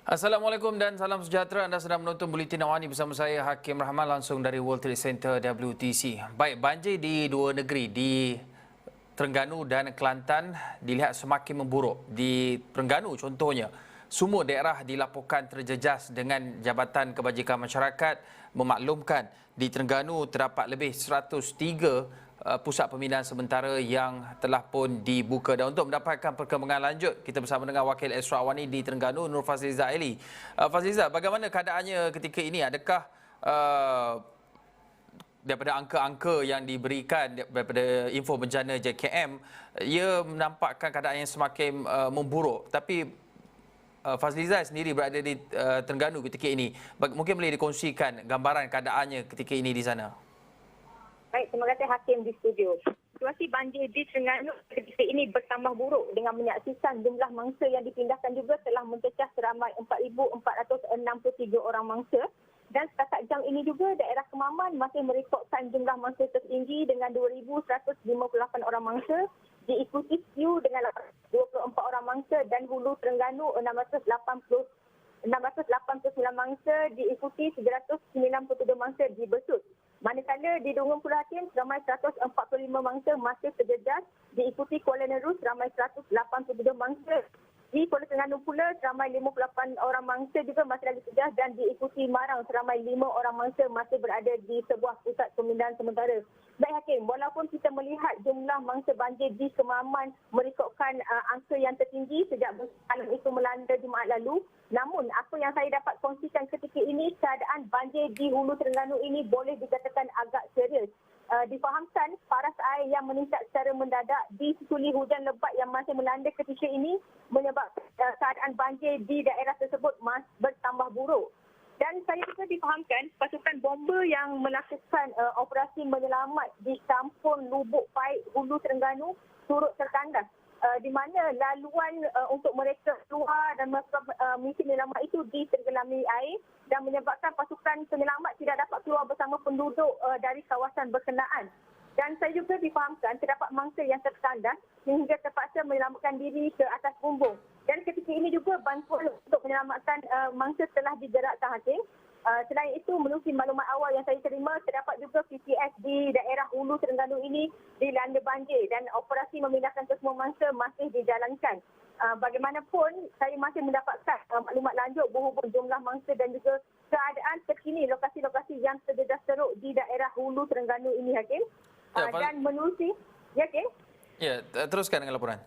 Assalamualaikum dan salam sejahtera. Anda sedang menonton Buletin Awani bersama saya Hakim Rahman langsung dari World Trade Center WTC. Baik, banjir di dua negeri di Terengganu dan Kelantan dilihat semakin memburuk. Di Terengganu contohnya, semua daerah dilaporkan terjejas dengan Jabatan Kebajikan Masyarakat memaklumkan di Terengganu terdapat lebih 103 pusat pembinaan sementara yang telah pun dibuka. Dan untuk mendapatkan perkembangan lanjut, kita bersama dengan Wakil Extra Awani di Terengganu, Nur Fazliza Ali. Fazliza, bagaimana keadaannya ketika ini? Adakah daripada angka-angka yang diberikan daripada info bencana JKM, ia menampakkan keadaan yang semakin memburuk. Tapi Fazliza sendiri berada di Terengganu ketika ini. Mungkin boleh dikongsikan gambaran keadaannya ketika ini di sana. Baik, terima kasih Hakim di studio. Situasi banjir di Terengganu ketika ini bertambah buruk dengan menyaksikan jumlah mangsa yang dipindahkan juga telah mencecah seramai 4,463 orang mangsa. Dan setakat jam ini juga daerah Kemaman masih merekodkan jumlah mangsa tertinggi dengan 2,158 orang mangsa, diikuti Siu dengan 24 orang mangsa dan Hulu Terengganu 689 mangsa, diikuti 792 mangsa di Besut. Manakala di Dungun Pulau Hakim ramai 145 mangsa masih terjejas, diikuti Kuala Nerus ramai 182 mangsa. Di Kuala Terengganu pula ramai 58 orang mangsa juga masih lagi terjejas dan diikuti Marang ramai 5 orang mangsa masih berada di sebuah pusat pembinaan sementara. Baik Hakim, walaupun kita melihat jumlah mangsa banjir di Kemaman merekodkan angka yang tertinggi sejak malam itu melanda Jumaat lalu, namun apa yang saya dapat kongsikan ketika ini, keadaan banjir di Hulu Terengganu ini boleh dikatakan agak serius. Difahamkan paras air yang meningkat secara mendadak disusuli hujan lebat yang masih melanda ketika ini menyebabkan keadaan banjir di daerah tersebut masih bertambah buruk. Dan saya juga difahamkan pasukan bomba yang melakukan operasi menyelamat di kampung Lubuk Paik Hulu Terengganu turut terkandas, di mana laluan untuk mereka keluar dan melakukan misi menyelamat itu ditenggelami air dan menyebabkan pasukan penyelamat tidak dapat keluar bersama penduduk dari kawasan berkenaan. Dan saya juga difahamkan terdapat mangsa yang terkandas sehingga terpaksa menyelamatkan diri ke atas bumbung. Dan ketika ini juga bantuan untuk menyelamatkan mangsa telah digerakkan Hakim. Selain itu, menerusi maklumat awal yang saya terima, terdapat juga PPS di daerah Hulu Terengganu ini dilanda banjir dan operasi memindahkan kesemua mangsa masih dijalankan. Bagaimanapun, saya masih mendapatkan maklumat lanjut berhubung jumlah mangsa dan juga keadaan terkini lokasi-lokasi yang terjejas teruk di daerah Hulu Terengganu ini, Hakim. Dan menerusi, ya Hakim? Ya, teruskan dengan laporan.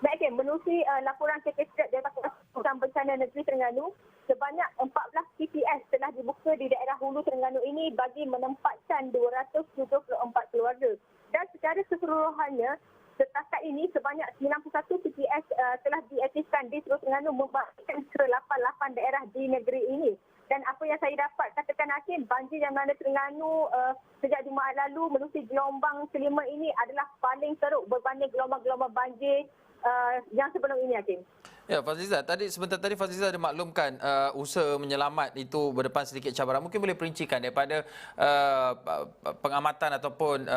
Baik, Hakim, menerusi laporan Sekretariat Jabatan Bencana Negeri Terengganu, sebanyak 14 PPS telah dibuka di daerah Hulu Terengganu ini bagi menempatkan 274 keluarga. Dan secara keseluruhannya, setakat ini sebanyak 91 PPS telah diaktifkan di seluruh Terengganu membahagikan ke 88 daerah di negeri ini. Dan apa yang saya dapat katakan Hakim, banjir yang melanda Terengganu sejak Jumaat lalu menerusi gelombang kelima ini adalah paling teruk berbanding gelombang-gelombang banjir yang sebelum ini, Hakim. Ya, Fazliza, sebentar tadi Fazliza ada maklumkan usaha menyelamat itu berdepan sedikit cabaran. Mungkin boleh perincikan daripada pengamatan ataupun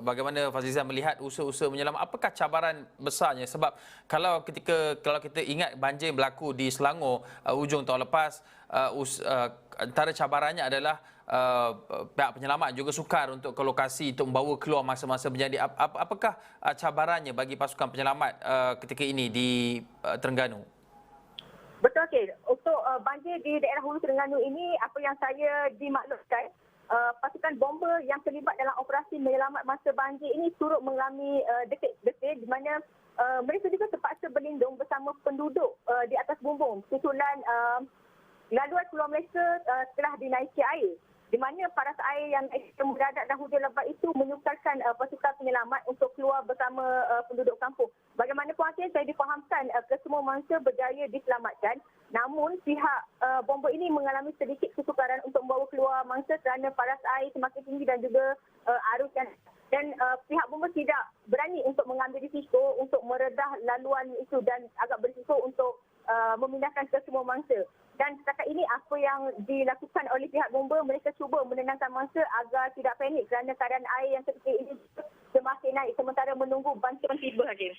bagaimana Fazliza melihat usaha-usaha menyelamat. Apakah cabaran besarnya? Sebab kalau kita ingat banjir berlaku di Selangor hujung tahun lepas, antara cabarannya adalah pihak penyelamat juga sukar untuk ke lokasi untuk membawa keluar masa-masa berjadi. Apakah cabarannya bagi pasukan penyelamat ketika ini di Terengganu? Betul, Okey. Untuk banjir di daerah Hulu Terengganu ini, apa yang saya dimaklumkan, pasukan bomba yang terlibat dalam operasi menyelamat masa banjir ini turut mengalami detik-detik di mana mereka juga terpaksa berlindung bersama penduduk di atas bumbung susulan laluan keluar mereka telah dinaiki air, di mana paras air yang mendadak dan hujan lebat itu menyukarkan pasukan penyelamat untuk keluar bersama penduduk kampung. Bagaimanapun Hakim, saya difahamkan kesemua mangsa berjaya diselamatkan, namun pihak bomba ini mengalami sedikit kesukaran untuk membawa keluar mangsa kerana paras air semakin tinggi dan juga arus dan pihak bomba tidak berani untuk mengambil risiko untuk meredah laluan itu dan agak berisiko untuk memindahkan ke semua mangsa. Dan setakat ini apa yang dilakukan oleh pihak bomba, mereka cuba menenangkan mangsa agar tidak panik kerana keadaan air yang ketika ini semakin naik sementara menunggu bantuan tiba, Hakim.